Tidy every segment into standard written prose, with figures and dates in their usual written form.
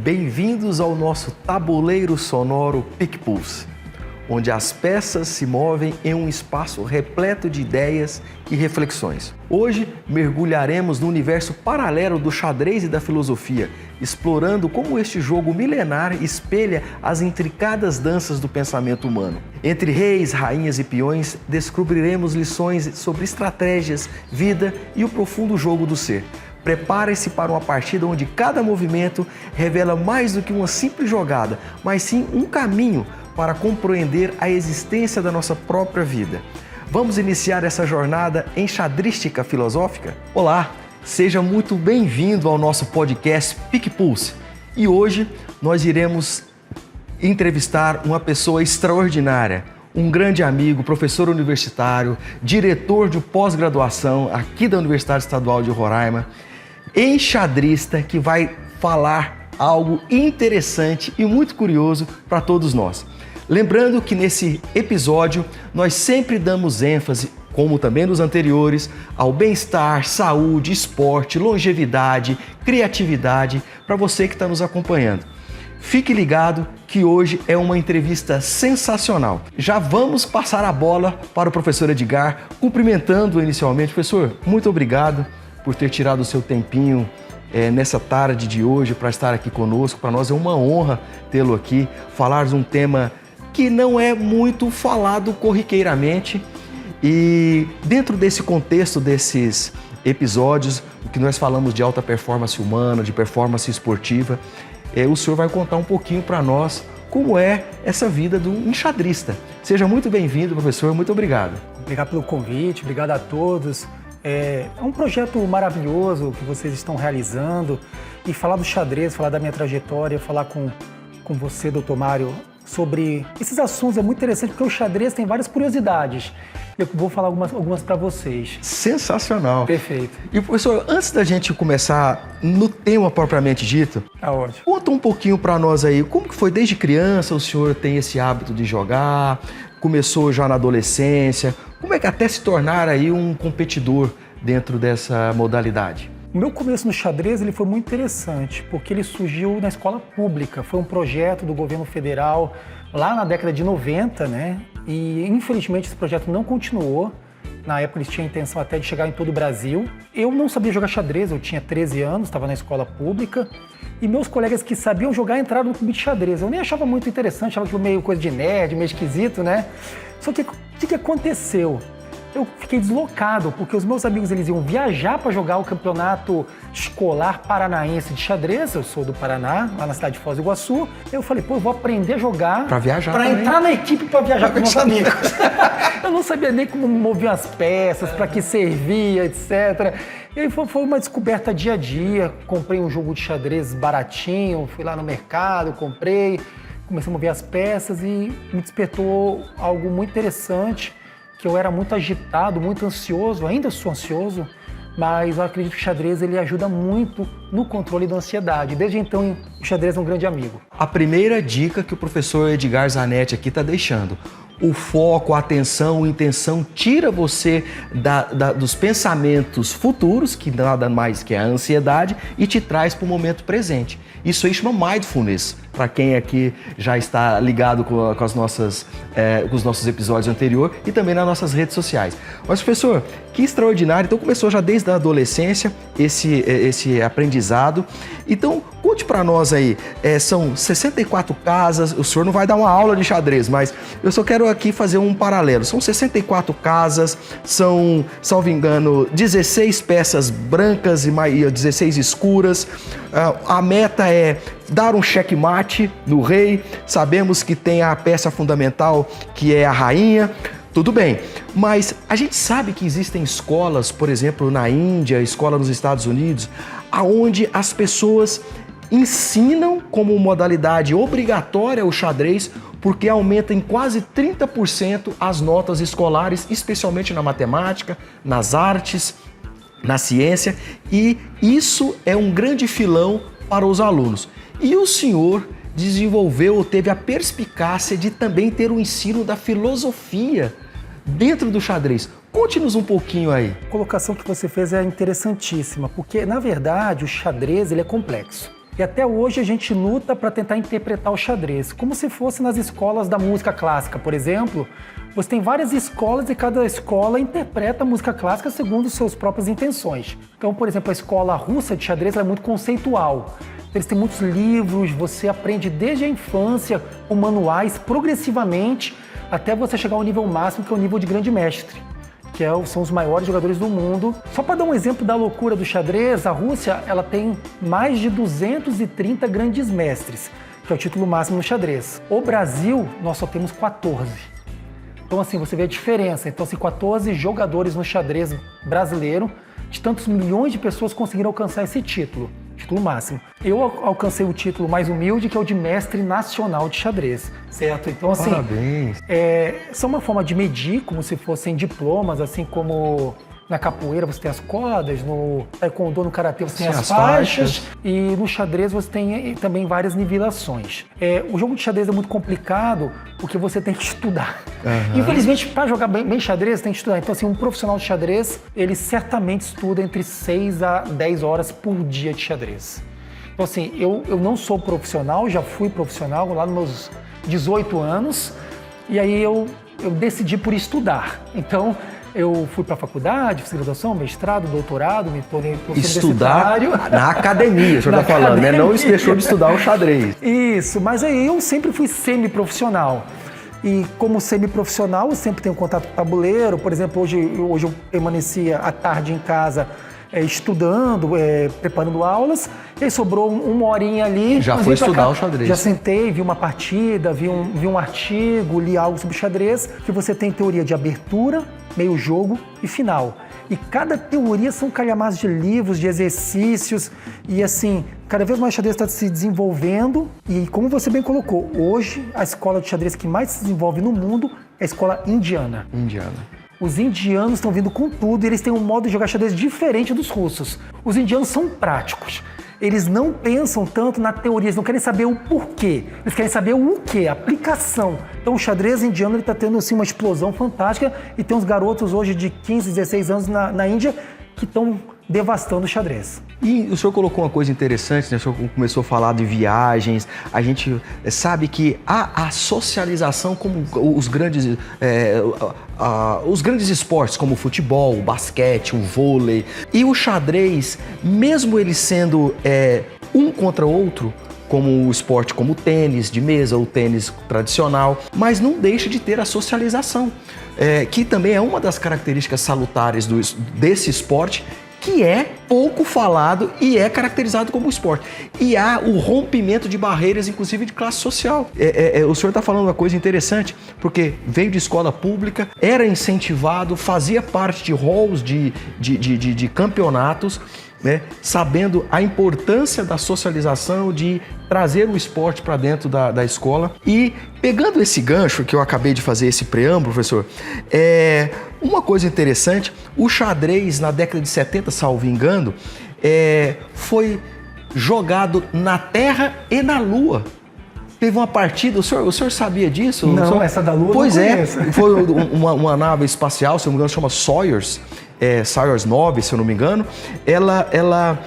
Bem-vindos ao nosso tabuleiro sonoro PicPulse, onde as peças se movem em um espaço repleto de ideias e reflexões. Hoje mergulharemos no universo paralelo do xadrez e da filosofia, explorando como este jogo milenar espelha as intricadas danças do pensamento humano. Entre reis, rainhas e peões, descobriremos lições sobre estratégias, vida e o profundo jogo do ser. Prepare-se para uma partida onde cada movimento revela mais do que uma simples jogada, mas sim um caminho para compreender a existência da nossa própria vida. Vamos iniciar essa jornada enxadrística filosófica? Olá, seja muito bem-vindo ao nosso podcast PicPulse. E hoje nós iremos entrevistar uma pessoa extraordinária, um grande amigo, professor universitário, diretor de pós-graduação aqui da Universidade Estadual de Roraima, enxadrista, que vai falar algo interessante e muito curioso para todos nós. Lembrando que nesse episódio nós sempre damos ênfase, como também nos anteriores, ao bem-estar, saúde, esporte, longevidade, criatividade para você que está nos acompanhando. Fique ligado que hoje é uma entrevista sensacional. Já vamos passar a bola para o professor Edgar, cumprimentando inicialmente. Professor, muito obrigado por ter tirado o seu tempinho nessa tarde de hoje para estar aqui conosco. Para nós é uma honra tê-lo aqui, falar de um tema que não é muito falado corriqueiramente. E dentro desse contexto desses episódios, que nós falamos de alta performance humana, de performance esportiva, o senhor vai contar um pouquinho para nós como é essa vida do enxadrista. Seja muito bem-vindo, professor, muito obrigado. Obrigado pelo convite, obrigado a todos. É um projeto maravilhoso que vocês estão realizando, e falar do xadrez, falar da minha trajetória, falar com você, doutor Mário, sobre esses assuntos é muito interessante, porque o xadrez tem várias curiosidades. Eu vou falar algumas para vocês. Sensacional. Perfeito. E, professor, antes da gente começar no tema propriamente dito, tá ótimo. Conta um pouquinho para nós aí, como que foi desde criança o senhor tem esse hábito de jogar, começou já na adolescência, como é que até se tornar aí um competidor dentro dessa modalidade? O meu começo no xadrez ele foi muito interessante, porque ele surgiu na escola pública. Foi um projeto do governo federal lá na década de 90, né? E infelizmente esse projeto não continuou. Na época eles tinham a intenção até de chegar em todo o Brasil. Eu não sabia jogar xadrez, eu tinha 13 anos, estava na escola pública. E meus colegas que sabiam jogar entraram no clube de xadrez. Eu nem achava muito interessante, achava aquilo meio coisa de nerd, meio esquisito, né? Só que o que aconteceu? Eu fiquei deslocado, porque os meus amigos eles iam viajar para jogar o campeonato escolar paranaense de xadrez. Eu sou do Paraná, lá na cidade de Foz do Iguaçu. Eu falei, eu vou aprender a jogar para viajar, para entrar na equipe para viajar com meus amigos. Eu não sabia nem como mover as peças, para que servia, etc. E aí foi uma descoberta dia a dia. Comprei um jogo de xadrez baratinho, fui lá no mercado, comprei, comecei a mover as peças e me despertou algo muito interessante, que eu era muito agitado, muito ansioso, ainda sou ansioso, mas eu acredito que o xadrez ele ajuda muito no controle da ansiedade. Desde então, o xadrez é um grande amigo. A primeira dica que o professor Edgar Zanetti aqui está deixando: o foco, a atenção, a intenção tira você dos pensamentos futuros, que nada mais que a ansiedade, e te traz para o momento presente. Isso aí chama mindfulness, para quem aqui já está ligado com os nossos episódios anteriores e também nas nossas redes sociais. Mas, professor, que extraordinário. Então começou já desde a adolescência esse aprendizado. Então, conte para nós aí, são 64 casas, o senhor não vai dar uma aula de xadrez, mas eu só quero aqui fazer um paralelo. São 64 casas, são, salvo engano, 16 peças brancas e 16 escuras. A meta é dar um checkmate no rei. Sabemos que tem a peça fundamental, que é a rainha. Tudo bem, mas a gente sabe que existem escolas, por exemplo, na Índia, escola nos Estados Unidos, onde as pessoas ensinam como modalidade obrigatória o xadrez, porque aumenta em quase 30% as notas escolares, especialmente na matemática, nas artes, na ciência, e isso é um grande filão para os alunos. E o senhor desenvolveu ou teve a perspicácia de também ter o ensino da filosofia dentro do xadrez. Conte-nos um pouquinho aí. A colocação que você fez é interessantíssima, porque, na verdade, o xadrez ele é complexo. E até hoje a gente luta para tentar interpretar o xadrez, como se fosse nas escolas da música clássica, por exemplo. Você tem várias escolas e cada escola interpreta a música clássica segundo suas próprias intenções. Então, por exemplo, a escola russa de xadrez ela é muito conceitual. Eles têm muitos livros, você aprende desde a infância com manuais, progressivamente, até você chegar ao nível máximo, que é o nível de grande mestre, que são os maiores jogadores do mundo. Só para dar um exemplo da loucura do xadrez, a Rússia ela tem mais de 230 grandes mestres, que é o título máximo no xadrez. O Brasil, nós só temos 14. Então, assim, você vê a diferença. Então, assim, 14 jogadores no xadrez brasileiro, de tantos milhões de pessoas conseguiram alcançar esse título máximo. Eu alcancei o título mais humilde, que é o de mestre nacional de xadrez, certo? Então, assim, parabéns. São uma forma de medir, como se fossem diplomas, assim como na capoeira você tem as cordas, no taekwondo, no karatê você tem as faixas, e no xadrez você tem também várias nivelações. O jogo de xadrez é muito complicado porque você tem que estudar. Uhum. Infelizmente, para jogar bem xadrez, tem que estudar. Então, assim, um profissional de xadrez, ele certamente estuda entre 6 a 10 horas por dia de xadrez. Então, assim, eu não sou profissional, já fui profissional lá nos meus 18 anos, e aí eu decidi por estudar. Então, eu fui para a faculdade, fiz graduação, mestrado, doutorado, me tornei professor universitário. Estudar na academia, o senhor está falando, né? Não deixou de estudar o xadrez. Isso, mas aí eu sempre fui semiprofissional. E como semiprofissional, eu sempre tenho contato com o tabuleiro. Por exemplo, hoje eu permanecia à tarde em casa estudando, preparando aulas, e aí sobrou uma horinha ali. Já foi estudar o xadrez. Já sentei, vi uma partida, vi um artigo, li algo sobre xadrez, que você tem teoria de abertura, meio jogo e final. E cada teoria são calhamaços de livros, de exercícios, e assim, cada vez mais o xadrez está se desenvolvendo, e como você bem colocou, hoje a escola de xadrez que mais se desenvolve no mundo é a escola indiana. Os indianos estão vindo com tudo e eles têm um modo de jogar xadrez diferente dos russos. Os indianos são práticos. Eles não pensam tanto na teoria, eles não querem saber o porquê. Eles querem saber o quê, a aplicação. Então o xadrez indiano está tendo assim, uma explosão fantástica e tem uns garotos hoje de 15, 16 anos na Índia que estão devastando o xadrez. E o senhor colocou uma coisa interessante, né? O senhor começou a falar de viagens, a gente sabe que a socialização como os grandes esportes, como o futebol, o basquete, o vôlei e o xadrez, mesmo ele sendo um contra o outro, como o esporte como o tênis de mesa, o tênis tradicional, mas não deixa de ter a socialização, que também é uma das características salutares desse esporte, que é pouco falado e é caracterizado como esporte. E há o rompimento de barreiras, inclusive de classe social. O senhor está falando uma coisa interessante, porque veio de escola pública, era incentivado, fazia parte de halls de campeonatos, né, sabendo a importância da socialização, de trazer o esporte para dentro da escola. E pegando esse gancho que eu acabei de fazer, esse preâmbulo, professor, uma coisa interessante, o xadrez na década de 70, salvo engano, foi jogado na Terra e na Lua. Teve uma partida, o senhor sabia disso? Não, essa da Lua pois eu não conheço. Foi uma nave espacial, se não me engano, chama Soyuz 9, se eu não me engano. Ela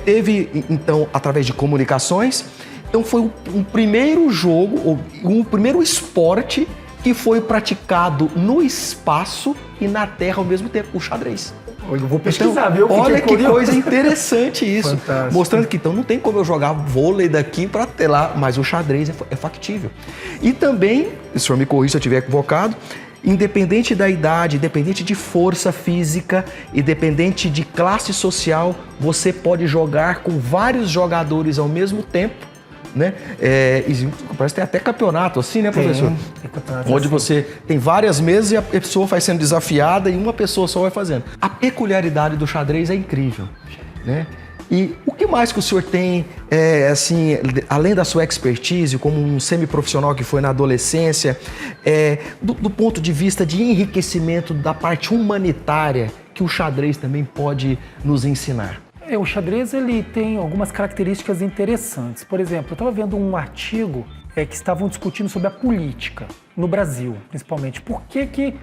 teve, então, através de comunicações, então foi um primeiro jogo, um primeiro esporte que foi praticado no espaço e na Terra ao mesmo tempo, o xadrez. Eu vou pesquisar, então, viu? Olha que coisa interessante isso. Fantástico. Mostrando que então não tem como eu jogar vôlei daqui para ter lá, mas o xadrez é factível. E também, o senhor me corrija se eu estiver equivocado, independente da idade, independente de força física, independente de classe social, você pode jogar com vários jogadores ao mesmo tempo, né? Parece que tem até campeonato assim, né, professor? Tem campeonato onde assim. você tem várias mesas e a pessoa vai sendo desafiada e uma pessoa só vai fazendo. A peculiaridade do xadrez é incrível, né? E o que mais que o senhor tem, assim, além da sua expertise, como um semiprofissional que foi na adolescência, do ponto de vista de enriquecimento da parte humanitária, que o xadrez também pode nos ensinar? O xadrez ele tem algumas características interessantes. Por exemplo, eu estava vendo um artigo que estavam discutindo sobre a política no Brasil, principalmente. Por que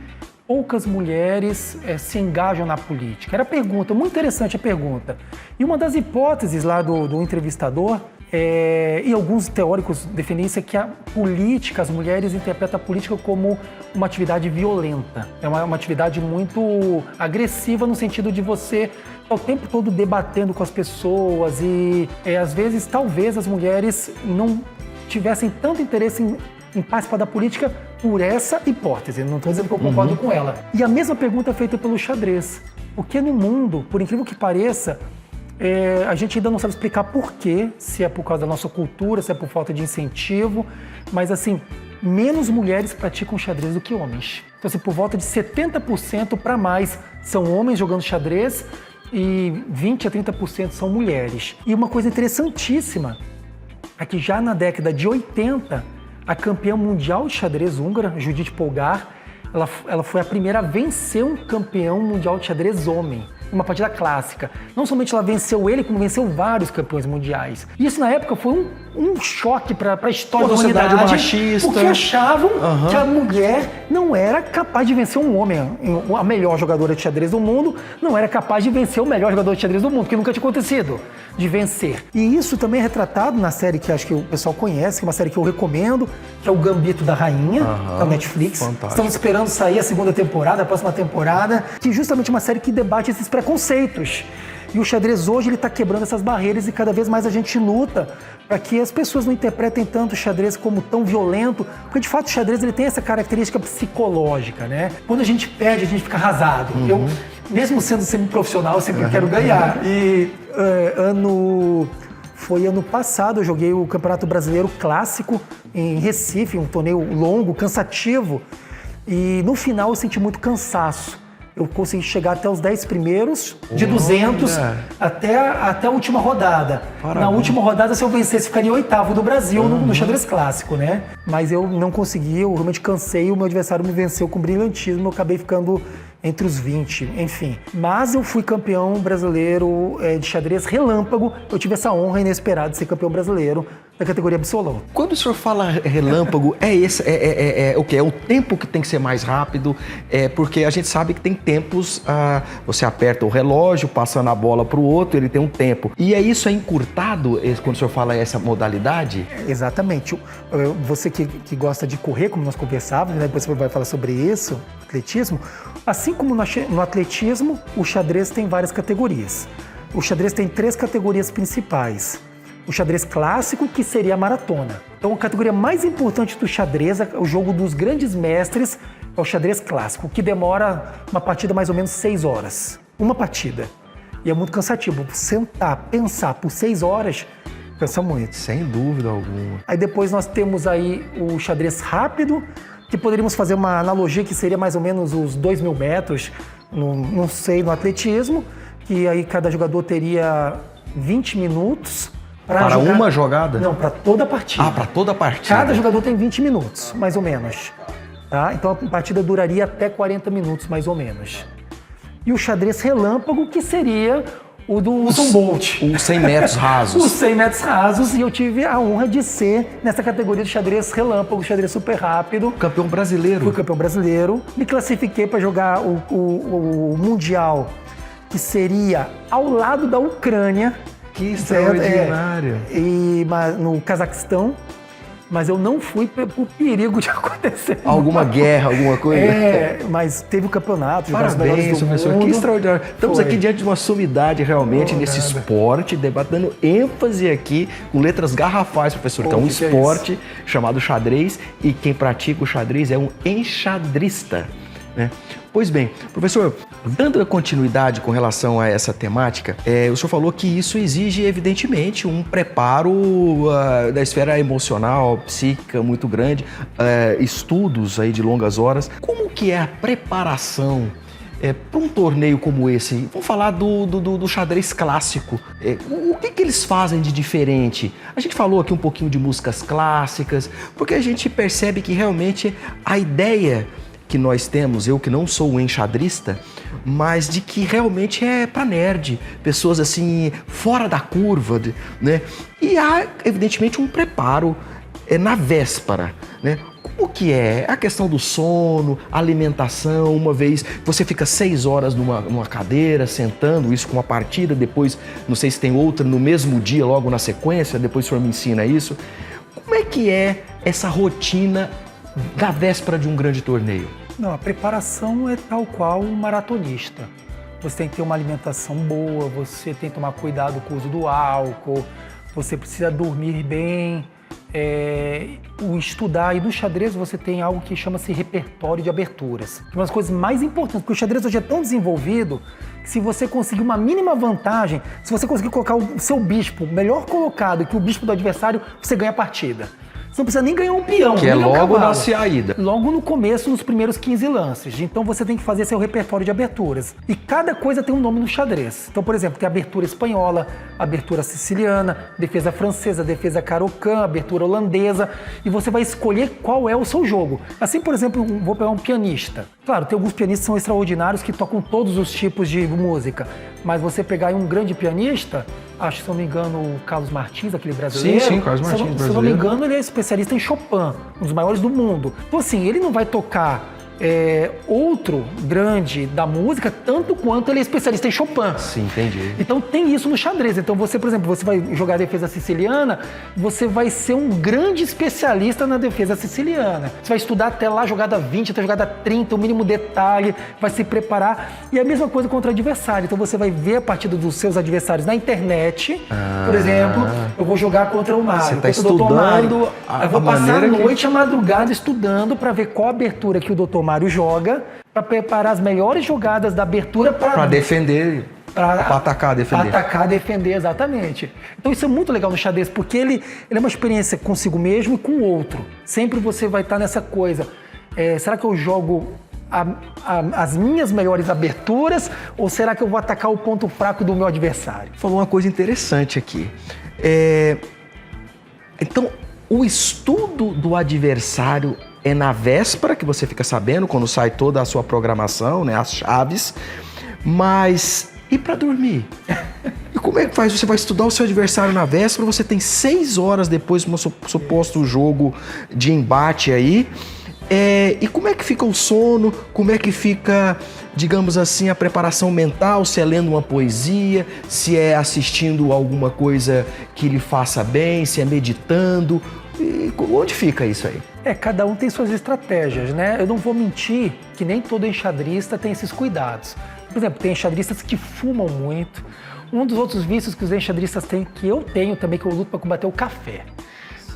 poucas mulheres se engajam na política? Era a pergunta, muito interessante a pergunta. E uma das hipóteses lá do entrevistador, e alguns teóricos defendem isso, é que a política, as mulheres interpretam a política como uma atividade violenta. É uma atividade muito agressiva no sentido de você estar o tempo todo debatendo com as pessoas e às vezes, talvez as mulheres não tivessem tanto interesse em participar da política por essa hipótese. Não estou dizendo que eu concordo com ela. E a mesma pergunta é feita pelo xadrez. Porque no mundo, por incrível que pareça, a gente ainda não sabe explicar por quê, se é por causa da nossa cultura, se é por falta de incentivo, mas assim, menos mulheres praticam xadrez do que homens. Então, assim, por volta de 70% para mais são homens jogando xadrez e 20% a 30% são mulheres. E uma coisa interessantíssima é que já na década de 80, a campeã mundial de xadrez húngara, Judith Polgár, ela foi a primeira a vencer um campeão mundial de xadrez homem, uma partida clássica. Não somente ela venceu ele, como venceu vários campeões mundiais. E isso na época foi um choque para a história da humanidade, machista, porque achavam que a mulher não era capaz de vencer um homem. A melhor jogadora de xadrez do mundo não era capaz de vencer o melhor jogador de xadrez do mundo, porque nunca tinha acontecido de vencer. E isso também é retratado na série que acho que o pessoal conhece, que é uma série que eu recomendo, que é o Gambito da Rainha, da Netflix. Fantástico. Estamos esperando sair a segunda temporada, a próxima temporada, que é justamente uma série que debate esses preconceitos. E o xadrez hoje ele está quebrando essas barreiras e cada vez mais a gente luta para que as pessoas não interpretem tanto o xadrez como tão violento, porque de fato o xadrez ele tem essa característica psicológica, né? Quando a gente perde, a gente fica arrasado. Eu, mesmo sendo semiprofissional, eu sempre quero ganhar. E foi ano passado, eu joguei o Campeonato Brasileiro Clássico em Recife, um torneio longo, cansativo. E no final eu senti muito cansaço. Eu consegui chegar até os 10 primeiros, de 200, até a última rodada. Parabéns. Na última rodada, se eu vencesse, ficaria 8º do Brasil no xadrez clássico, né? Mas eu não consegui, eu realmente cansei, o meu adversário me venceu com brilhantismo, eu acabei ficando entre os 20, enfim. Mas eu fui campeão brasileiro de xadrez relâmpago, eu tive essa honra inesperada de ser campeão brasileiro da categoria absoluta. Quando o senhor fala relâmpago, o que? É o tempo que tem que ser mais rápido, porque a gente sabe que tem tempos, você aperta o relógio, passando a bola para o outro, ele tem um tempo. E isso é encurtado quando o senhor fala essa modalidade? Exatamente. Você que gosta de correr, como nós conversávamos, né? Depois você vai falar sobre isso, atletismo. Assim como no atletismo, o xadrez tem várias categorias. O xadrez tem 3 categorias principais. O xadrez clássico, que seria a maratona. Então, a categoria mais importante do xadrez, o jogo dos grandes mestres, é o xadrez clássico, que demora uma partida mais ou menos 6 horas. Uma partida. E é muito cansativo. Sentar, pensar por 6 horas, cansa muito. Sem dúvida alguma. Aí depois nós temos aí o xadrez rápido, que poderíamos fazer uma analogia que seria mais ou menos os 2.000 metros, não sei, no atletismo, que aí cada jogador teria 20 minutos para jogar... uma jogada? Não, para toda a partida. Para toda a partida. Cada jogador tem 20 minutos, mais ou menos. Tá? Então a partida duraria até 40 minutos, mais ou menos. E o xadrez relâmpago, que seria o do Usain Bolt. Os 100 metros rasos. Os 100 metros rasos, e eu tive a honra de ser nessa categoria de xadrez relâmpago, xadrez super rápido. Campeão brasileiro. Fui campeão brasileiro. Me classifiquei para jogar o Mundial, que seria ao lado da Ucrânia. Que extraordinário. No Cazaquistão, mas eu não fui por perigo de acontecer. Alguma guerra, alguma coisa? Mas teve o campeonato. Parabéns, professor. Que extraordinário. Estamos aqui diante de uma sumidade realmente nesse esporte, dando ênfase aqui com letras garrafais, professor. Que é um esporte chamado xadrez e quem pratica o xadrez é um enxadrista. Né? Pois bem, professor, dando continuidade com relação a essa temática, o senhor falou que isso exige, evidentemente, um preparo da esfera emocional, psíquica muito grande, estudos aí de longas horas. Como que é a preparação para um torneio como esse? Vamos falar do xadrez clássico. O que eles fazem de diferente? A gente falou aqui um pouquinho de músicas clássicas, porque a gente percebe que realmente a ideia que nós temos, eu que não sou um enxadrista, mas de que realmente é para nerd, pessoas assim, fora da curva, né? E há, evidentemente, um preparo na véspera, né? Como que é? A questão do sono, alimentação, uma vez você fica 6 horas numa cadeira, sentando, isso com uma partida, depois, não sei se tem outra no mesmo dia, logo na sequência, depois o senhor me ensina isso. Como é que é essa rotina da véspera de um grande torneio? Não, a preparação é tal qual um maratonista. Você tem que ter uma alimentação boa, você tem que tomar cuidado com o uso do álcool, você precisa dormir bem, o estudar. E no xadrez você tem algo que chama-se repertório de aberturas. Uma das coisas mais importantes, porque o xadrez hoje é tão desenvolvido que se você conseguir uma mínima vantagem, se você conseguir colocar o seu bispo melhor colocado que o bispo do adversário, você ganha a partida. Você não precisa nem ganhar um peão. Que é logo na saída. Logo no começo, nos primeiros 15 lances. Então você tem que fazer seu repertório de aberturas. E cada coisa tem um nome no xadrez. Então, por exemplo, tem a abertura espanhola, a abertura siciliana, defesa francesa, defesa carocã, abertura holandesa. E você vai escolher qual é o seu jogo. Assim, por exemplo, vou pegar um pianista. Claro, tem alguns pianistas que são extraordinários que tocam todos os tipos de música. Mas você pegar um grande pianista, acho que, se não me engano, o Carlos Martins, aquele brasileiro. Sim, Carlos Martins, brasileiro. Se não me engano, ele é especialista em Chopin, um dos maiores do mundo. Então, assim, ele não vai tocar outro grande da música tanto quanto ele é especialista em Chopin. Sim, entendi. Então tem isso no xadrez. Então você, por exemplo, você vai jogar a defesa siciliana, você vai ser um grande especialista na defesa siciliana. Você vai estudar até lá jogada 20, até jogada 30, o mínimo detalhe, vai se preparar. E a mesma coisa contra o adversário. Então você vai ver a partida dos seus adversários na internet. Por exemplo, eu vou jogar contra o Mário. Você está estudando eu vou passar a noite, a madrugada estudando para ver qual abertura que o Dr. Mário joga, para preparar as melhores jogadas da abertura para defender, para atacar, defender. Para atacar, defender, exatamente. Então isso é muito legal no xadrez, porque ele é uma experiência consigo mesmo e com o outro. Sempre você vai estar nessa coisa. Será que eu jogo as minhas melhores aberturas ou será que eu vou atacar o ponto fraco do meu adversário? Falou uma coisa interessante aqui. Então, o estudo do adversário é na véspera, que você fica sabendo, quando sai toda a sua programação, né, as chaves, mas e para dormir? E como é que faz? Você vai estudar o seu adversário na véspera, você tem 6 horas depois do suposto jogo de embate aí, e como é que fica o sono? Como é que fica, digamos assim, a preparação mental? Se é lendo uma poesia, se é assistindo alguma coisa que lhe faça bem, se é meditando? E onde fica isso aí? Cada um tem suas estratégias, né? Eu não vou mentir que nem todo enxadrista tem esses cuidados. Por exemplo, tem enxadristas que fumam muito. Um dos outros vícios que os enxadristas têm, que eu tenho também, que eu luto para combater, é o café.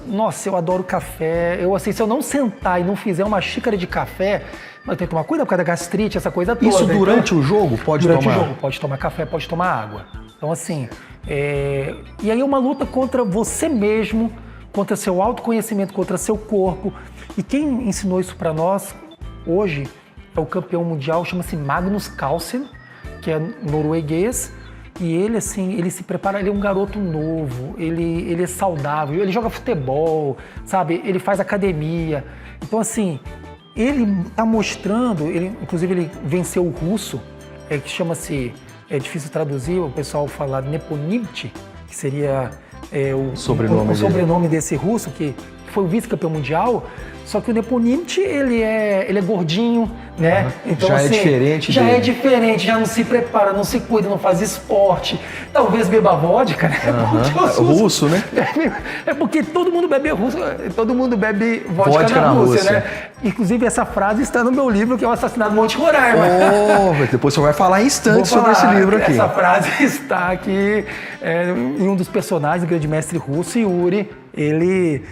Nossa, eu adoro café. Se eu não sentar e não fizer uma xícara de café, eu tenho que tomar cuidado por causa da gastrite, essa coisa toda. Isso durante o jogo pode tomar? Durante o jogo pode tomar café, pode tomar água. Então, assim, e aí é uma luta contra você mesmo, contra seu autoconhecimento, contra seu corpo. E quem ensinou isso para nós hoje é o campeão mundial, chama-se Magnus Carlsen, que é norueguês. E ele, assim, ele se prepara, ele é um garoto novo, ele é saudável, ele joga futebol, sabe? Ele faz academia. Então, assim, ele está mostrando, inclusive ele venceu o russo, que chama-se, é difícil traduzir, o pessoal fala Neponimty, que seria o sobrenome desse russo, que foi o vice-campeão mundial. Só que o Neponimty, ele é gordinho, né? Então, já assim, é diferente já dele. é diferente, já não se prepara, não se cuida, não faz esporte. Talvez beba vodka, né? Russo, né? É porque todo mundo bebe vodka na Rússia, né? Inclusive, essa frase está no meu livro, que é o Assassinato do Monte Roraima. Depois você vai falar em instantes sobre esse livro aqui. Essa frase está aqui em um dos personagens, o grande mestre russo, Yuri. Ele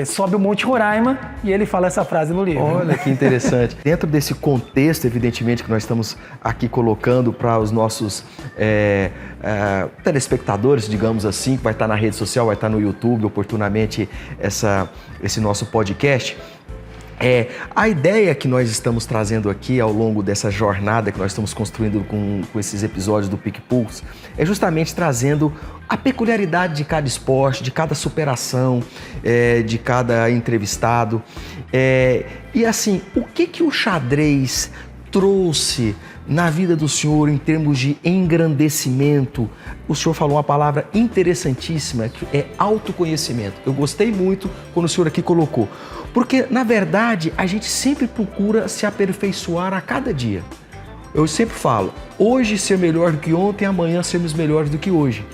sobe o Monte Roraima e ele fala essa frase no livro. Olha que interessante. Dentro desse contexto, evidentemente, que nós estamos aqui colocando para os nossos telespectadores, digamos assim, que vai estar na rede social, vai estar no YouTube, oportunamente, esse nosso podcast. A ideia que nós estamos trazendo aqui ao longo dessa jornada que nós estamos construindo com esses episódios do PicPulse é justamente trazendo a peculiaridade de cada esporte, de cada superação, de cada entrevistado. E assim, o que o xadrez trouxe na vida do senhor em termos de engrandecimento? O senhor falou uma palavra interessantíssima, que é autoconhecimento. Eu gostei muito quando o senhor aqui colocou. Porque, na verdade, a gente sempre procura se aperfeiçoar a cada dia. Eu sempre falo, hoje ser melhor do que ontem, amanhã sermos melhores do que hoje.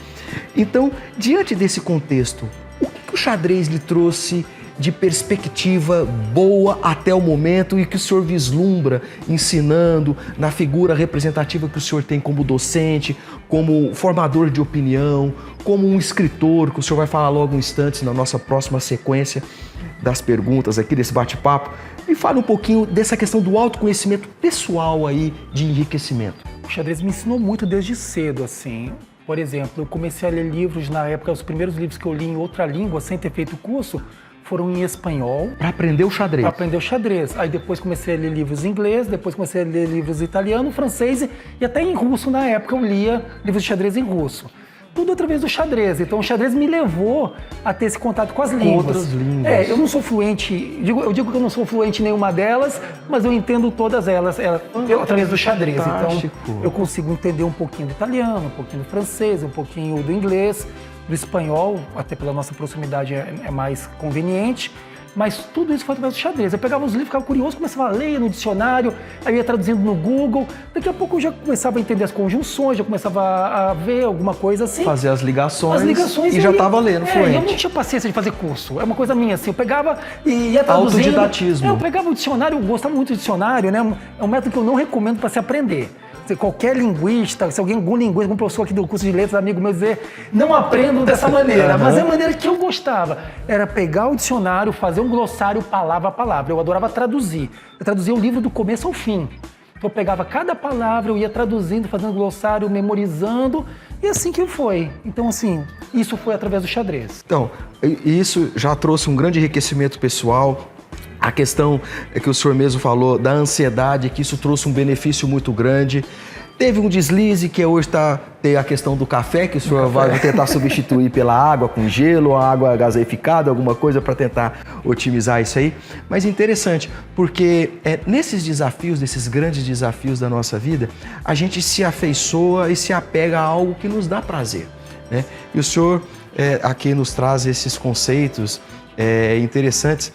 Então, diante desse contexto, o que o xadrez lhe trouxe de perspectiva boa até o momento e que o senhor vislumbra ensinando na figura representativa que o senhor tem como docente, como formador de opinião, como um escritor, que o senhor vai falar logo um instante na nossa próxima sequência das perguntas aqui, desse bate-papo. Me fala um pouquinho dessa questão do autoconhecimento pessoal aí, de enriquecimento. O xadrez me ensinou muito desde cedo, assim. Por exemplo, eu comecei a ler livros na época, os primeiros livros que eu li em outra língua, sem ter feito curso, foram em espanhol. Para aprender o xadrez? Para aprender o xadrez. Aí depois comecei a ler livros em inglês, depois comecei a ler livros em italiano, francês e até em russo. Na época eu lia livros de xadrez em russo. Tudo através do xadrez. Então o xadrez me levou a ter esse contato com as línguas. Outras línguas. Eu não sou fluente, eu digo que eu não sou fluente em nenhuma delas, mas eu entendo todas elas através do xadrez. Fantástico. Então eu consigo entender um pouquinho do italiano, um pouquinho do francês, um pouquinho do inglês, do espanhol, até pela nossa proximidade é mais conveniente. Mas tudo isso foi através do xadrez. Eu pegava os livros, ficava curioso, começava a ler no dicionário, aí eu ia traduzindo no Google. Daqui a pouco eu já começava a entender as conjunções, já começava a ver alguma coisa assim. Fazer as ligações e já estava lendo fluente. Eu não tinha paciência de fazer curso. É uma coisa minha, assim. Eu pegava e ia traduzindo. Autodidatismo. Eu pegava o dicionário, eu gostava muito do dicionário, né? É um método que eu não recomendo para se aprender. Qualquer linguista, se algum linguista, algum professor aqui do curso de letras, amigo meu, dizer, não aprendo dessa maneira. Mas é a maneira que eu gostava. Era pegar o dicionário, fazer um glossário palavra a palavra. Eu adorava traduzir. Eu traduzia o livro do começo ao fim. Então eu pegava cada palavra, eu ia traduzindo, fazendo glossário, memorizando, e assim que foi. Então, assim, isso foi através do xadrez. Então, isso já trouxe um grande enriquecimento pessoal. A questão que o senhor mesmo falou da ansiedade, que isso trouxe um benefício muito grande. Teve um deslize que hoje tem a questão do café, que o senhor vai tentar substituir pela água com gelo, a água gaseificada, alguma coisa para tentar otimizar isso aí. Mas interessante, porque nesses desafios, nesses grandes desafios da nossa vida, a gente se afeiçoa e se apega a algo que nos dá prazer, né? E o senhor aqui nos traz esses conceitos interessantes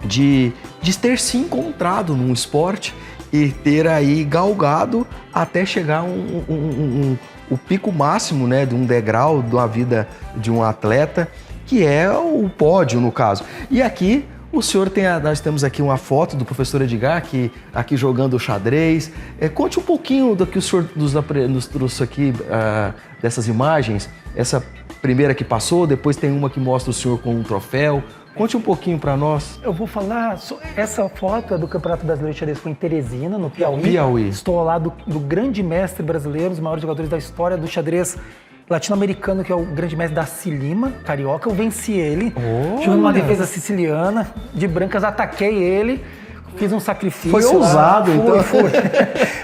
de ter se encontrado num esporte e ter aí galgado até chegar o pico máximo, né, de um degrau da vida de um atleta, que é o pódio, no caso. E aqui o senhor nós temos aqui uma foto do professor Edgar, aqui jogando xadrez. Conte um pouquinho do que o senhor nos trouxe aqui, dessas imagens. Essa primeira que passou, depois tem uma que mostra o senhor com um troféu. Conte um pouquinho para nós. Eu vou falar, essa foto é do Campeonato Brasileiro de Xadrez, foi em Teresina, no Piauí. Piauí. Estou ao lado do grande mestre brasileiro, um dos maiores jogadores da história do xadrez latino-americano, que é o grande mestre Darcy Lima, carioca. Eu venci ele, jogando uma defesa siciliana, de brancas, ataquei ele. Fiz um sacrifício. Foi ousado, então. Foi.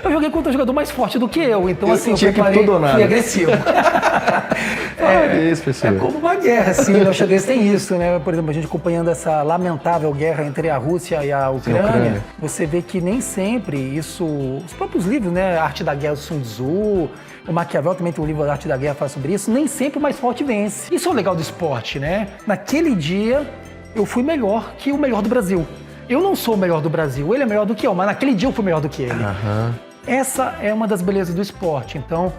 Eu joguei contra um jogador mais forte do que eu, então assim, eu preparei, fui agressivo. Isso, é como uma guerra, assim, né? O xadrez tem isso, né? Por exemplo, a gente acompanhando essa lamentável guerra entre a Rússia e a Ucrânia, você vê que nem sempre isso... Os próprios livros, né? A Arte da Guerra, do Sun Tzu, o Maquiavel também tem um livro, A Arte da Guerra, fala sobre isso. Nem sempre o mais forte vence. Isso é o legal do esporte, né? Naquele dia, eu fui melhor que o melhor do Brasil. Eu não sou o melhor do Brasil, ele é melhor do que eu, mas naquele dia eu fui melhor do que ele. Uhum. Essa é uma das belezas do esporte. Então,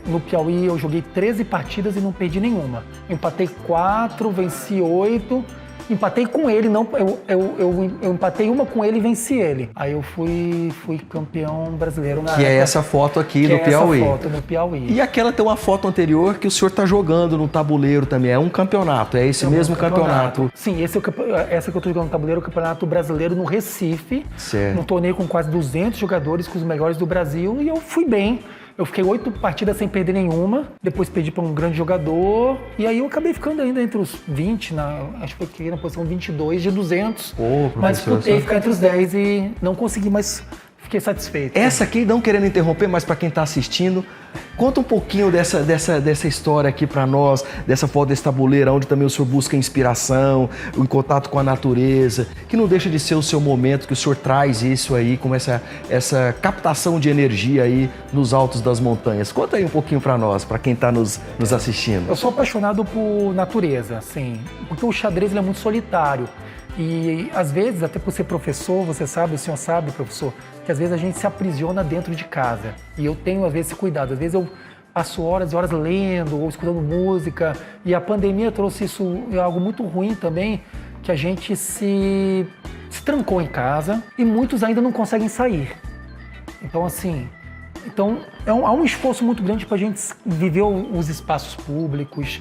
no Piauí eu joguei 13 partidas e não perdi nenhuma. Empatei 4, venci 8, empatei com ele, não, eu empatei uma com ele e venci ele. Aí eu fui campeão brasileiro na época. É essa foto aqui no Piauí. Essa foto no Piauí. E aquela tem uma foto anterior que o senhor está jogando no tabuleiro também. É um campeonato, é esse mesmo campeonato. Sim, essa que eu estou jogando no tabuleiro, é o Campeonato Brasileiro no Recife. Certo. Um torneio com quase 200 jogadores, com os melhores do Brasil, e eu fui bem. Eu fiquei 8 partidas sem perder nenhuma, depois perdi para um grande jogador, e aí eu acabei ficando ainda entre os 20, acho que fiquei na posição 22 de 200, mas disputei ficar entre os 10 e não consegui mais Fiquei satisfeito. Essa aqui, não querendo interromper, mas para quem está assistindo, conta um pouquinho dessa história aqui para nós, dessa foto desse tabuleiro, onde também o senhor busca inspiração, o contato com a natureza, que não deixa de ser o seu momento, que o senhor traz isso aí, com essa captação de energia aí nos altos das montanhas. Conta aí um pouquinho para nós, para quem está nos assistindo. Eu sou apaixonado por natureza, assim, porque o xadrez ele é muito solitário. E às vezes, até por ser professor, você sabe, o senhor sabe, professor, que às vezes a gente se aprisiona dentro de casa. E eu tenho, às vezes, esse cuidado. Às vezes eu passo horas e horas lendo ou escutando música. E a pandemia trouxe isso, algo muito ruim também, que a gente se trancou em casa e muitos ainda não conseguem sair. Então, assim, há um esforço muito grande para a gente viver os espaços públicos,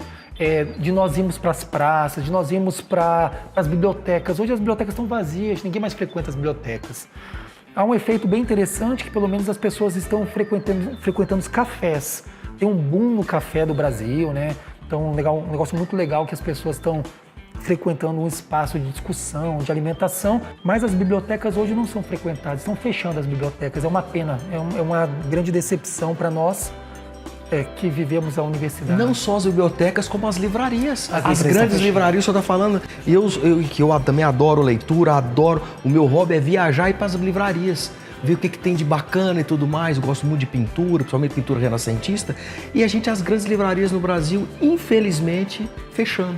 de nós irmos para as praças, de nós irmos para as bibliotecas. Hoje as bibliotecas estão vazias, ninguém mais frequenta as bibliotecas. Há um efeito bem interessante que pelo menos as pessoas estão frequentando os cafés. Tem um boom no café do Brasil, né? Então um negócio muito legal que as pessoas estão frequentando um espaço de discussão, de alimentação, mas as bibliotecas hoje não são frequentadas, estão fechando as bibliotecas. É uma pena, é uma grande decepção para nós que vivemos a universidade. Não só as bibliotecas, como as livrarias. As grandes livrarias, o senhor está falando. E eu também adoro leitura, o meu hobby é viajar e ir para as livrarias. Ver o que tem de bacana e tudo mais. Eu gosto muito de pintura, principalmente pintura renascentista. E as grandes livrarias no Brasil, infelizmente, fechando.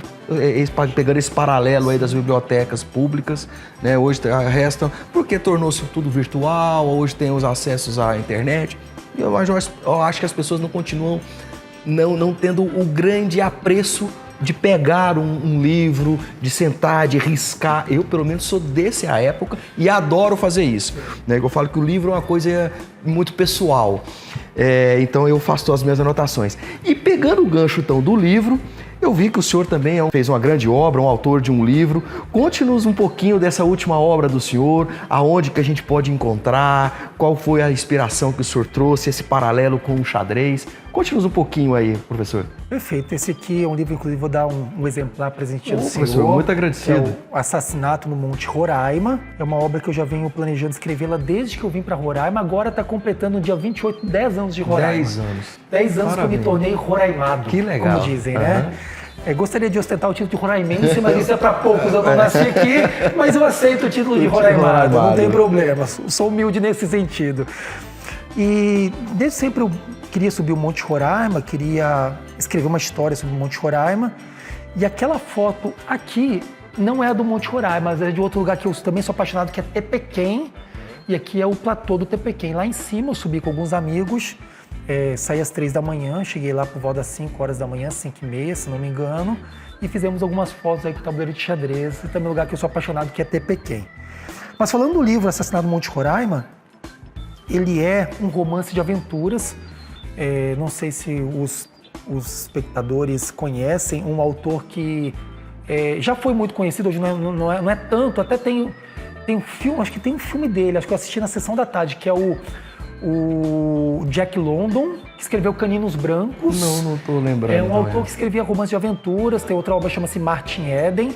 Pegando esse paralelo aí das bibliotecas públicas, né? Hoje restam, porque tornou-se tudo virtual, hoje tem os acessos à internet. Eu acho que as pessoas não continuam não tendo o grande apreço de pegar um livro, de sentar, de riscar. Eu, pelo menos, sou dessa época e adoro fazer isso. Né? Eu falo que o livro é uma coisa muito pessoal. Então, eu faço as minhas anotações. E pegando o gancho, então, do livro, eu vi que o senhor também fez uma grande obra, um autor de um livro. Conte-nos um pouquinho dessa última obra do senhor, aonde que a gente pode encontrar, qual foi a inspiração que o senhor trouxe, esse paralelo com o xadrez. Conte-nos um pouquinho aí, professor. Perfeito. Esse aqui é um livro, inclusive, vou dar um exemplar presenteio do senhor. Professor, muito agradecido. É o Assassinato no Monte Roraima. É uma obra que eu já venho planejando escrevê-la desde que eu vim para Roraima. Agora está completando no dia 28, 10 anos de Roraima. 10 anos. 10 anos que eu me tornei roraimado. Que legal. Como dizem, né? Gostaria de ostentar o título de roraimense, mas isso é para poucos. Eu não nasci aqui, mas eu aceito o título de roraimado, não tem problema. Sou humilde nesse sentido. E desde sempre eu queria subir o Monte Roraima, queria escrever uma história sobre o Monte Roraima. E aquela foto aqui não é do Monte Roraima, mas é de outro lugar que eu também sou apaixonado, que é Tepequém. E aqui é o platô do Tepequém. Lá em cima eu subi com alguns amigos. Saí às 3 da manhã, cheguei lá por volta das 5 horas da manhã, 5h30, se não me engano, e fizemos algumas fotos aí com o tabuleiro de xadrez, e também um lugar que eu sou apaixonado, que é Tepequém. Mas falando do livro Assassinato no Monte Roraima, ele é um romance de aventuras. Não sei se os espectadores conhecem, um autor que já foi muito conhecido, hoje não é tanto, até tem um filme, acho que tem um filme dele, acho que eu assisti na Sessão da Tarde, que é o Jack London, que escreveu Caninos Brancos. Não tô lembrando. É um autor que escrevia romances de aventuras. Tem outra obra que chama-se Martin Eden.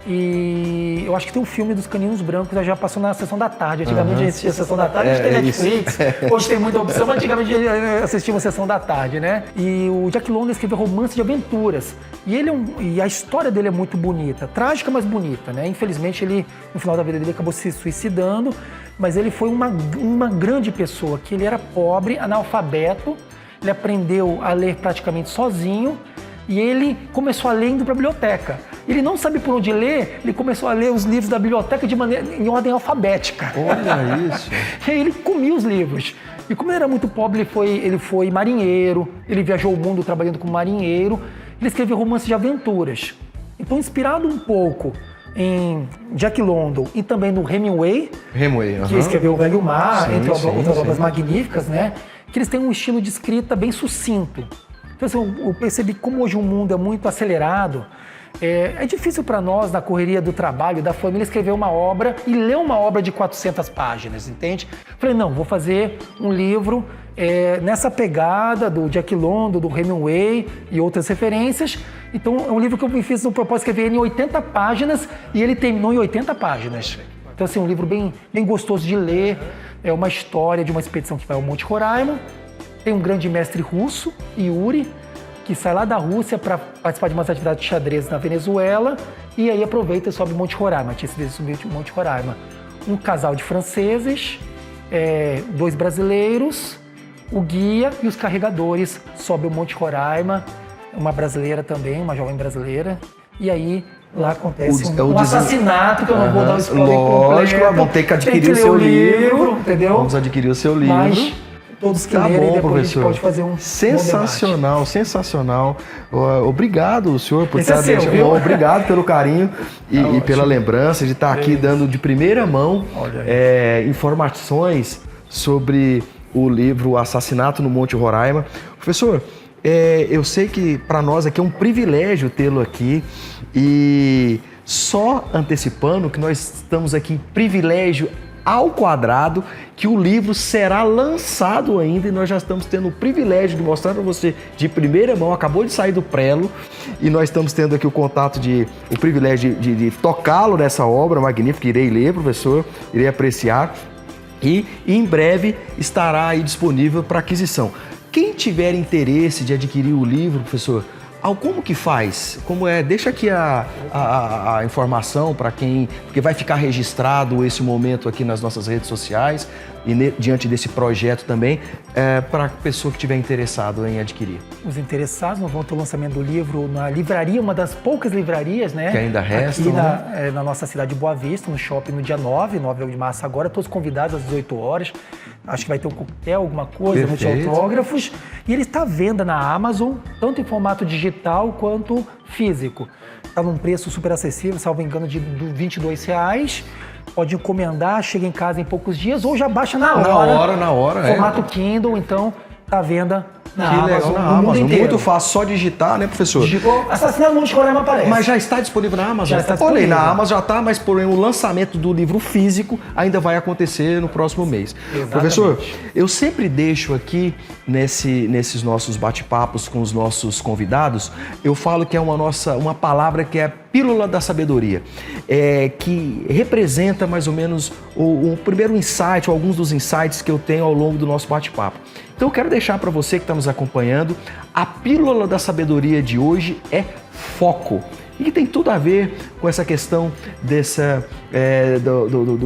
E eu acho que tem um filme dos Caninos Brancos, já passou na Sessão da Tarde. Antigamente a gente assistia a Sessão da Tarde, hoje tem Netflix, hoje tem muita opção, mas antigamente a gente assistia uma Sessão da Tarde, né? E o Jack London escreveu romance de aventuras. E a história dele é muito bonita, trágica, mas bonita, né? Infelizmente ele, no final da vida dele, acabou se suicidando, mas ele foi uma grande pessoa, que ele era pobre, analfabeto, ele aprendeu a ler praticamente sozinho, e ele começou a ler indo para a biblioteca. Ele não sabe por onde ler, ele começou a ler os livros da biblioteca em ordem alfabética. Olha isso! E aí ele comia os livros. E como ele era muito pobre, ele foi marinheiro, ele viajou o mundo trabalhando como marinheiro, ele escreveu romances de aventuras. Então, inspirado um pouco em Jack London e também no Hemingway, que escreveu O Velho Mar, entre outras obras magníficas, né? Que eles têm um estilo de escrita bem sucinto. Então, assim, eu percebi que como hoje o mundo é muito acelerado, é difícil para nós, na correria do trabalho, da família, escrever uma obra e ler uma obra de 400 páginas, entende? Falei, não, vou fazer um livro nessa pegada do Jack London, do Hemingway e outras referências. Então, é um livro que eu me fiz no propósito de escrever ele em 80 páginas e ele terminou em 80 páginas. Então, assim, um livro bem gostoso de ler. É uma história de uma expedição que vai ao Monte Roraima. Tem um grande mestre russo, Yuri, que sai lá da Rússia para participar de umas atividades de xadrez na Venezuela e aí aproveita e sobe o Monte Roraima. Tinha esse subir o Monte Roraima. Um casal de franceses, 2 brasileiros, o guia e os carregadores sobem o Monte Roraima, uma brasileira também, uma jovem brasileira, e aí lá acontece um assassinato, que eu não vou dar o spoiler completo. Lógico, vamos ter que adquirir o seu livro, entendeu? Vamos adquirir o seu livro. Mas todos que lerem, depois professor. a gente pode fazer um sensacional, sensacional. Obrigado, senhor, por estar deixando. Obrigado pelo carinho e pela lembrança de estar aqui dando de primeira mão informações sobre o livro Assassinato no Monte Roraima. Professor, eu sei que para nós aqui é um privilégio tê-lo aqui e só antecipando que nós estamos aqui em privilégio ao quadrado, que o livro será lançado ainda e nós já estamos tendo o privilégio de mostrar para você de primeira mão, acabou de sair do prelo e nós estamos tendo aqui o privilégio de tocá-lo nessa obra magnífica, irei ler, professor, irei apreciar e em breve estará aí disponível para aquisição. Quem tiver interesse de adquirir o livro, professor, como que faz? Como é? Deixa aqui a informação para quem, porque vai ficar registrado esse momento aqui nas nossas redes sociais e diante desse projeto também, para a pessoa que estiver interessado em adquirir. Os interessados vão ter o lançamento do livro na livraria, uma das poucas livrarias, né? Que ainda restam, aqui na nossa cidade de Boa Vista, no shopping, no dia 9 de março agora, todos convidados às 18 horas. Acho que vai ter um coquetel, alguma coisa, muitos autógrafos. E ele está à venda na Amazon, tanto em formato digital quanto físico. Está num preço super acessível, salvo engano, de R$22. Pode encomendar, chega em casa em poucos dias ou já baixa na hora. Na hora. Formato Kindle, então está à venda na Amazon. Na Amazon. Muito fácil, só digitar, né, professor? Digitou, Assassinato no Monte Roraima aparece. Mas já está disponível na Amazon? Já está disponível. Olha, na Amazon já está, mas porém o lançamento do livro físico ainda vai acontecer no próximo mês. Exatamente. Professor, eu sempre deixo aqui, nesses nossos bate-papos com os nossos convidados, eu falo que é uma palavra que é pílula da sabedoria, que representa mais ou menos o primeiro insight, ou alguns dos insights que eu tenho ao longo do nosso bate-papo. Então eu quero deixar para você que está nos acompanhando, a pílula da sabedoria de hoje é foco. E que tem tudo a ver com essa questão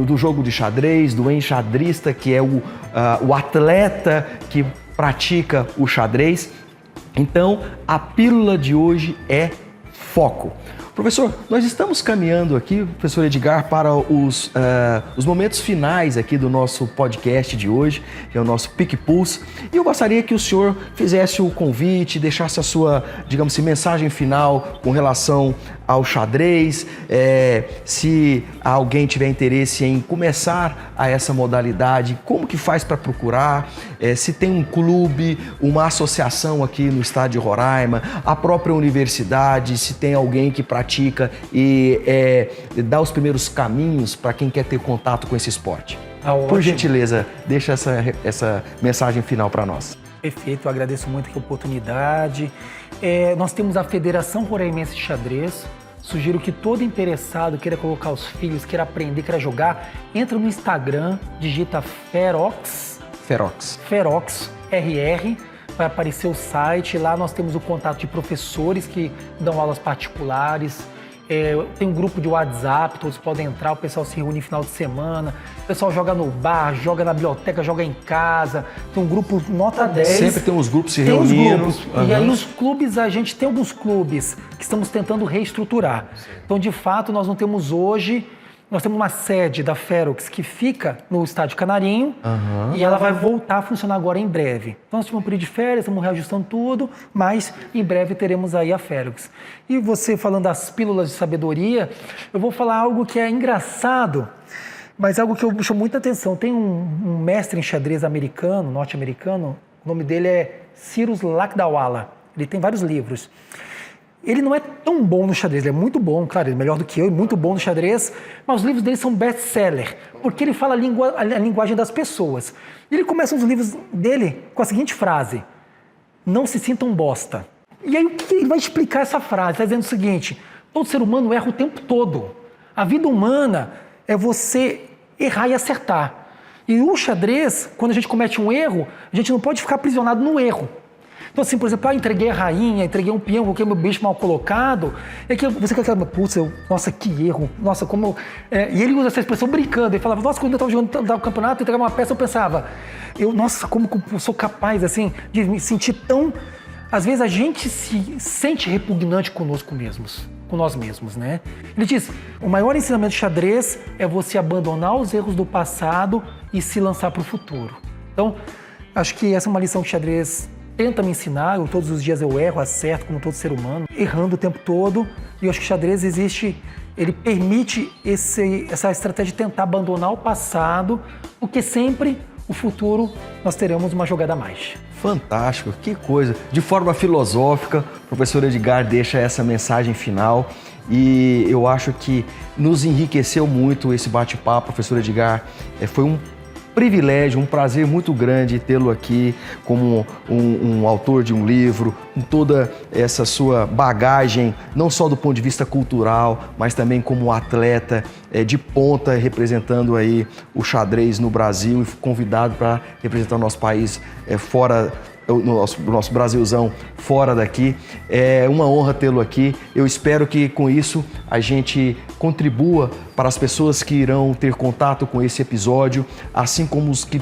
do jogo de xadrez, do enxadrista, que é o atleta que pratica o xadrez. Então, a pílula de hoje é foco. Professor, nós estamos caminhando aqui, professor Edgar, para os momentos finais aqui do nosso podcast de hoje, que é o nosso Pique Pulse, e eu gostaria que o senhor fizesse o convite, deixasse a sua, digamos assim, mensagem final com relação ao xadrez, se alguém tiver interesse em começar a essa modalidade, como que faz para procurar, se tem um clube, uma associação aqui no estado de Roraima, a própria universidade, se tem alguém que pratica e dá os primeiros caminhos para quem quer ter contato com esse esporte. Por gentileza, deixa essa mensagem final para nós. Perfeito, eu agradeço muito a oportunidade. Nós temos a Federação Roraimense de Xadrez. Sugiro que todo interessado queira colocar os filhos, queira aprender, queira jogar, entra no Instagram, digita Ferox, RR, vai aparecer o site. Lá nós temos o contato de professores que dão aulas particulares. Tem um grupo de WhatsApp, todos podem entrar, o pessoal se reúne no final de semana, o pessoal joga no bar, joga na biblioteca, joga em casa, tem um grupo nota 10. Sempre tem uns grupos se reunindo. Uhum. E aí os clubes, a gente tem alguns clubes que estamos tentando reestruturar. Então, de fato, nós não temos hoje, nós temos uma sede da Ferox que fica no Estádio Canarinho e ela vai voltar a funcionar agora em breve. Então, nós tivemos um período de férias, estamos reajustando tudo, mas em breve teremos aí a Ferox. E você falando das pílulas de sabedoria, eu vou falar algo que é engraçado, mas algo que eu chamo muita atenção. Tem um mestre em xadrez americano, norte-americano, o nome dele é Cyrus Lakdawala. Ele tem vários livros. Ele não é tão bom no xadrez, ele é muito bom, claro, ele é melhor do que eu, muito bom no xadrez, mas os livros dele são best-seller, porque ele fala a linguagem das pessoas. E ele começa os livros dele com a seguinte frase: não se sinta um bosta. E aí o que ele vai explicar essa frase? Ele está dizendo o seguinte: todo ser humano erra o tempo todo. A vida humana é você errar e acertar. E o xadrez, quando a gente comete um erro, a gente não pode ficar aprisionado no erro. Então, assim, por exemplo, entreguei a rainha, entreguei um peão, coloquei meu bicho mal colocado, é que você quer aquela, putz, nossa, que erro, nossa, como... E ele usa essa expressão brincando, ele falava, nossa, quando eu estava jogando o campeonato, entregava uma peça, eu pensava, nossa, como eu sou capaz, assim, de me sentir tão... Às vezes a gente se sente repugnante conosco mesmos, com nós mesmos, né? Ele diz, o maior ensinamento do xadrez é você abandonar os erros do passado e se lançar para o futuro. Então, acho que essa é uma lição que o xadrez tenta me ensinar. Todos os dias eu erro, acerto, como todo ser humano, errando o tempo todo. E eu acho que o xadrez ele permite essa estratégia de tentar abandonar o passado, porque sempre o futuro nós teremos uma jogada a mais. Fantástico, que coisa. De forma filosófica, o professor Edgar deixa essa mensagem final e eu acho que nos enriqueceu muito esse bate-papo, professor Edgar. Foi um privilégio, um prazer muito grande tê-lo aqui como um autor de um livro, com toda essa sua bagagem, não só do ponto de vista cultural, mas também como atleta de ponta, representando aí o xadrez no Brasil e convidado para representar o nosso país fora, o nosso Brasilzão fora daqui. É uma honra tê-lo aqui. Eu espero que com isso a gente contribua para as pessoas que irão ter contato com esse episódio, assim como os que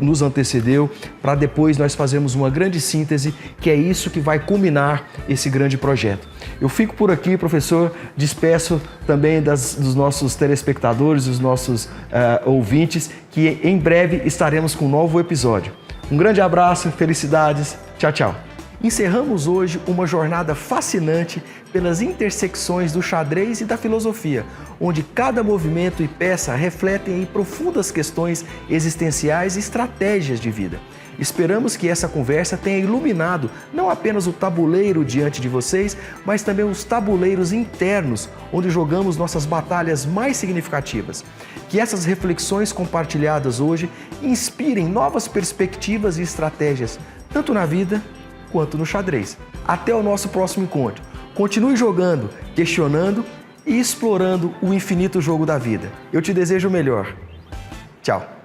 nos antecedeu, para depois nós fazermos uma grande síntese, que é isso que vai culminar esse grande projeto. Eu fico por aqui, professor, despeço também dos nossos telespectadores, dos nossos ouvintes, que em breve estaremos com um novo episódio. Um grande abraço, felicidades, tchau, tchau. Encerramos hoje uma jornada fascinante pelas intersecções do xadrez e da filosofia, onde cada movimento e peça refletem em profundas questões existenciais e estratégias de vida. Esperamos que essa conversa tenha iluminado não apenas o tabuleiro diante de vocês, mas também os tabuleiros internos, onde jogamos nossas batalhas mais significativas. Que essas reflexões compartilhadas hoje inspirem novas perspectivas e estratégias, tanto na vida quanto no xadrez. Até o nosso próximo encontro. Continue jogando, questionando e explorando o infinito jogo da vida. Eu te desejo o melhor. Tchau.